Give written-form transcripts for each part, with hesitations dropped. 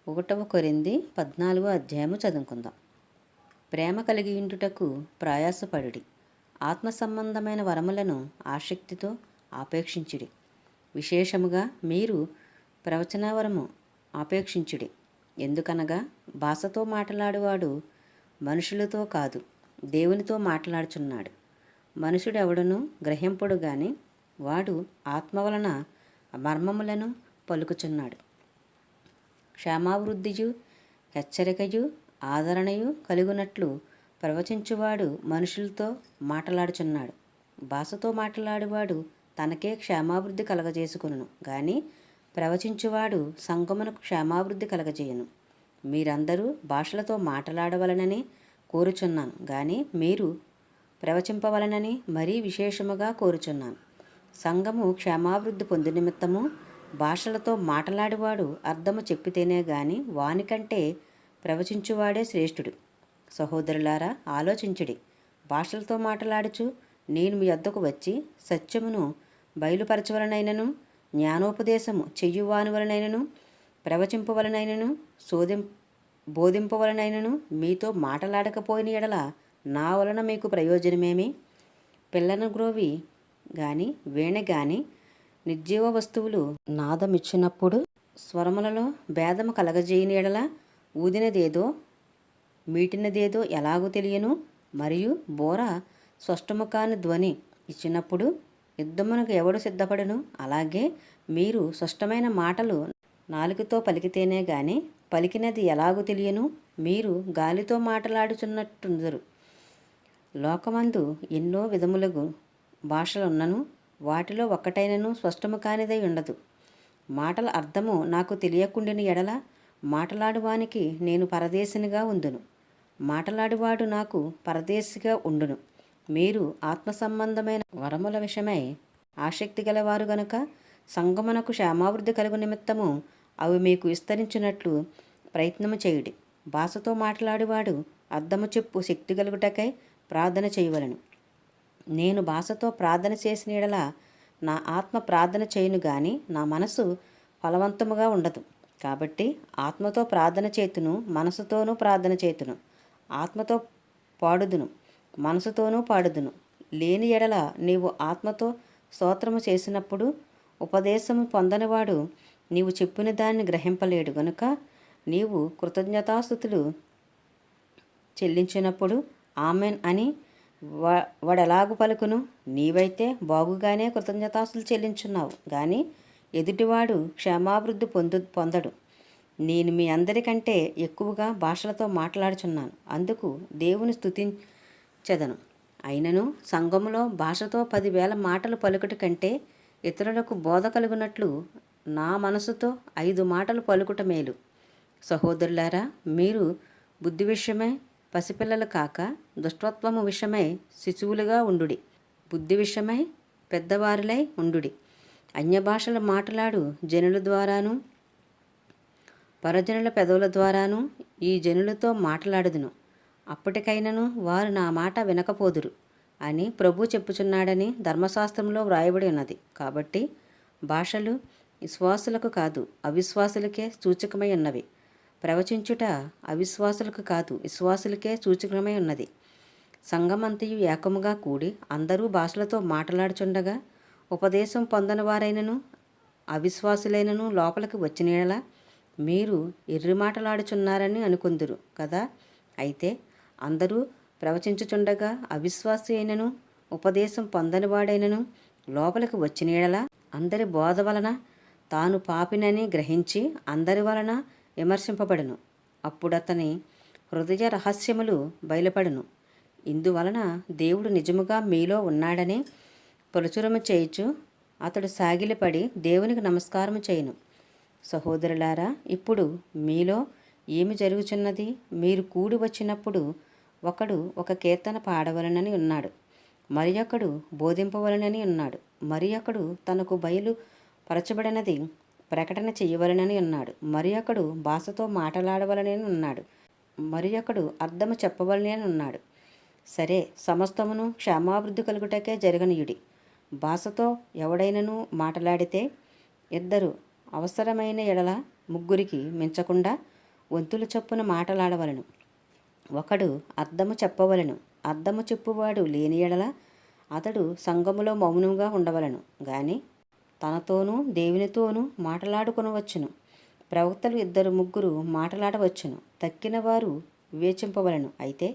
ఒకటవ కొరింథీ 14వ అధ్యాయము చదువుకుందాం. ప్రేమ కలిగి ఉండుటకు ప్రయాసపడుడి. ఆత్మ సంబంధమైన వరములను ఆసక్తితో ఆపేక్షించుడి. విశేషముగా మీరు ప్రవచన వరము ఆపేక్షించుడి. ఎందుకనగా భాషతో మాట్లాడువాడు మనుషులతో కాదు, దేవునితో మాట్లాడుచున్నాడు. మనుషుడెవడను గ్రహింపుడు గాని వాడు ఆత్మ వలన మర్మములను పలుకుచున్నాడు. క్షేమాభివృద్ధియు హెచ్చరికయు ఆదరణయు కలుగునట్లు ప్రవచించువాడు మనుషులతో మాట్లాడుచున్నాడు. భాషతో మాట్లాడువాడు తనకే క్షేమాభివృద్ధి కలగజేసుకును గాని ప్రవచించువాడు సంగమునకు క్షేమాభివృద్ధి కలగజేయను. మీరందరూ భాషలతో మాట్లాడవలనని కోరుచున్నాను గాని మీరు ప్రవచింపవలనని మరీ విశేషముగా కోరుచున్నాను. సంఘము క్షేమాభివృద్ధి పొందు నిమిత్తము భాషలతో మాట్లాడువాడు అర్థము చెప్పితేనే గాని వానికంటే ప్రవచించువాడే శ్రేష్ఠుడు. సహోదరులారా, ఆలోచించుడి. భాషలతో మాట్లాడుచు నేను మీ వద్దకు వచ్చి సత్యమును బయలుపరచవలనైనను జ్ఞానోపదేశము చెయ్యువానివలనైనను ప్రవచింపవలనైనను బోధింపవలనైనను మీతో మాట్లాడకపోయిన ఎడల నా వలన మీకు ప్రయోజనమేమి? పిల్లను గ్రోవి గాని వీణ గాని నిర్జీవ వస్తువులు నాదమిచ్చినప్పుడు స్వరములలో భేదము కలగజేయని ఎడల ఊదినదేదో మీటినదేదో ఎలాగో తెలియను. మరియు బోర స్పష్టము కాని ధ్వని ఇచ్చినప్పుడు యుద్ధమునకు ఎవడు సిద్ధపడను? అలాగే మీరు స్పష్టమైన మాటలు నాలుకతో పలికితేనే గాని పలికినది ఎలాగో తెలియను. మీరు గాలితో మాట్లాడుచున్నట్టుందరు. లోకమందు ఎన్నో విధములకు భాషలున్నను వాటిలో ఒక్కటైనను స్పష్టము కానిదై ఉండదు. మాటల అర్థము నాకు తెలియకుండిన ఎడల మాట్లాడువానికి నేను పరదేశినిగా ఉందును, మాట్లాడువాడు నాకు పరదేశిగా ఉండును. మీరు ఆత్మ సంబంధమైన వరముల విషయమై ఆసక్తి గలవారు గనుక సంగమునకు క్షేమాభివృద్ధి కలుగు నిమిత్తము అవి మీకు విస్తరించినట్లు ప్రయత్నము చేయుడి. భాషతో మాట్లాడువాడు అర్థము చెప్పు శక్తి కలుగుటకై ప్రార్థన చేయవలను. నేను భాషతో ప్రార్థన చేసిన యెడల నా ఆత్మ ప్రార్థన చేయును గాని నా మనసు ఫలవంతముగా ఉండదు. కాబట్టి ఆత్మతో ప్రార్థన చేతును, మనసుతోనూ ప్రార్థన చేతును. ఆత్మతో పాడుదును, మనసుతోనూ పాడుదును. లేని ఎడల నీవు ఆత్మతో స్తోత్రము చేసినప్పుడు ఉపదేశము పొందనివాడు నీవు చెప్పిన దాన్ని గ్రహింపలేడు గనుక నీవు కృతజ్ఞతాస్తుతులు చెల్లించినప్పుడు ఆమెన్ అని వాడెలాగు పలుకును? నీవైతే బాగుగానే కృతజ్ఞతాస్తులు చెల్లించున్నావు గాని ఎదుటివాడు క్షేమాభివృద్ధి పొందడు. నేను మీ అందరికంటే ఎక్కువగా భాషలతో మాట్లాడుచున్నాను, అందుకు దేవుని స్తుతించెదను. అయినను సంఘములో భాషతో 10,000 మాటలు పలుకుట కంటే ఇతరులకు బోధ కలుగునట్లు నా మనసుతో 5 మాటలు పలుకుట మేలు. సహోదరులారా, మీరు బుద్ధి విషయమై పసిపిల్లలు కాక దుష్టత్వము విషయమై శిశువులుగా ఉండుడి. బుద్ధి విషయమై పెద్దవారులై ఉండుడి. అన్యభాషలు మాట్లాడు జనుల ద్వారాను పరజనుల పెదవుల ద్వారాను ఈ జనులతో మాట్లాడుదును. అప్పటికైనను వారు నా మాట వినకపోదురు అని ప్రభు చెప్పుచున్నాడని ధర్మశాస్త్రంలో వ్రాయబడి ఉన్నది. కాబట్టి భాషలు విశ్వాసులకు కాదు అవిశ్వాసులకే సూచకమై ఉన్నవి. ప్రవచించుట అవిశ్వాసులకు కాదు విశ్వాసులకే సూచకమై ఉన్నది. సంఘమంతయు ఏకముగా కూడి అందరూ భాషలతో మాట్లాడుచుండగా ఉపదేశం పొందని వారైనను అవిశ్వాసులైనను లోపలికి వచ్చిన యెడల మీరు ఎర్రి మాటలాడుచున్నారని అనుకుందురు కదా. అయితే అందరూ ప్రవచించుచుండగా అవిశ్వాసి అయినను ఉపదేశం పొందని వాడైనను లోపలికి వచ్చిన యెడల అందరి బోధ వలన తాను పాపినని గ్రహించి అందరి వలన విమర్శింపబడును. అప్పుడతని హృదయ రహస్యములు బయలుపడును. ఇందువలన దేవుడు నిజముగా మీలో ఉన్నాడని ప్రచురము చేయుచు అతడు సాగిలపడి దేవునికి నమస్కారము చేయును. సహోదరులారా, ఇప్పుడు మీలో ఏమి జరుగుచున్నది? మీరు కూడి వచ్చినప్పుడు ఒకడు ఒక కీర్తన పాడవలనని ఉన్నాడు, మరి ఒకడు బోధింపవలనని ఉన్నాడు, మరి ఒకడు తనకు బయలు పరచబడినది ప్రకటన చేయవలనని ఉన్నాడు, మరి ఒకడు భాషతో మాట్లాడవలనని ఉన్నాడు, మరి ఒకడు అర్థము చెప్పవలనని ఉన్నాడు. సరే, సమస్తమును క్షేమాభివృద్ధి కలుగుటకే జరగనీయుడి. భాషతో ఎవడైనను మాట్లాడితే 2 అవసరమైన ఎడల 3 మించకుండా వంతుల చొప్పున మాటలాడవలను. ఒకడు అర్థము చెప్పవలను. అర్థము చెప్పువాడు లేని ఎడల అతడు సంఘములో మౌనముగా ఉండవలను గాని తనతోనూ దేవునితోనూ మాటలాడుకొనవచ్చును. ప్రవక్తలు 2-3 మాటలాడవచ్చును. తక్కిన వారు వివేచింపవలను. అయితే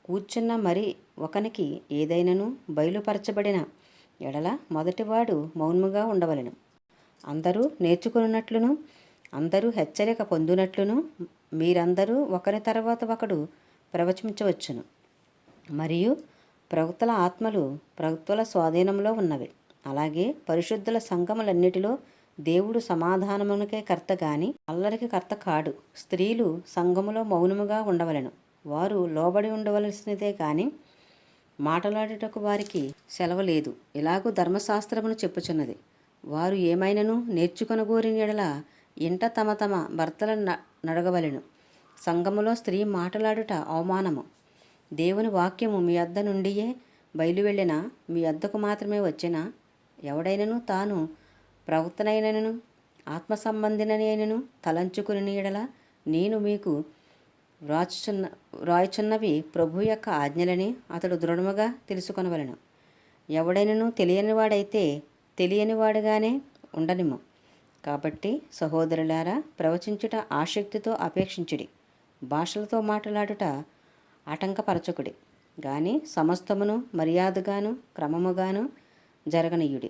కూర్చున్న మరి ఒకనికి ఏదైనను బయలుపరచబడిన ఎడల మొదటివాడు మౌనముగా ఉండవలను. అందరూ నేర్చుకున్నట్లును అందరూ హెచ్చరిక పొందునట్లును మీరందరూ ఒకరి తర్వాత ఒకడు ప్రవచించవచ్చును. మరియు ప్రవక్తల ఆత్మలు ప్రవక్తల స్వాధీనంలో ఉన్నవి. అలాగే పరిశుద్ధుల సంఘములన్నిటిలో దేవుడు సమాధానమునకే కర్త గాని అల్లరికి కర్త కాడు. స్త్రీలు సంఘములో మౌనముగా ఉండవలను. వారు లోబడి ఉండవలసినదే కానీ మాటలాడుటకు వారికి సెలవు లేదు. ఇలాగూ ధర్మశాస్త్రమును చెప్పుచున్నది. వారు ఏమైనను నేర్చుకొనగోరిన యెడల ఇంట తమ తమ భర్తలను నడగవలెను. సంఘములో స్త్రీ మాటలాడుట అవమానము. దేవుని వాక్యము మీ వద్ద నుండియే బయలువెళ్ళిన మీ వద్దకు మాత్రమే వచ్చిన ఎవడైనను తాను ప్రవక్తనైనను ఆత్మ సంబంధినైనను తలంచుకుని యెడల నేను మీకు వ్రాయుచున్నవి ప్రభు యొక్క ఆజ్ఞలని అతడు దృఢముగా తెలుసుకొనవలెను. ఎవడైనను తెలియనివాడైతే తెలియనివాడుగానే ఉండనిము. కాబట్టి సహోదరులారా, ప్రవచించుట ఆసక్తితో అపేక్షించుడి. భాషలతో మాట్లాడుట ఆటంకపరచకుడి. గాని సమస్తమును మర్యాదగాను క్రమముగాను జరగనీయుడి.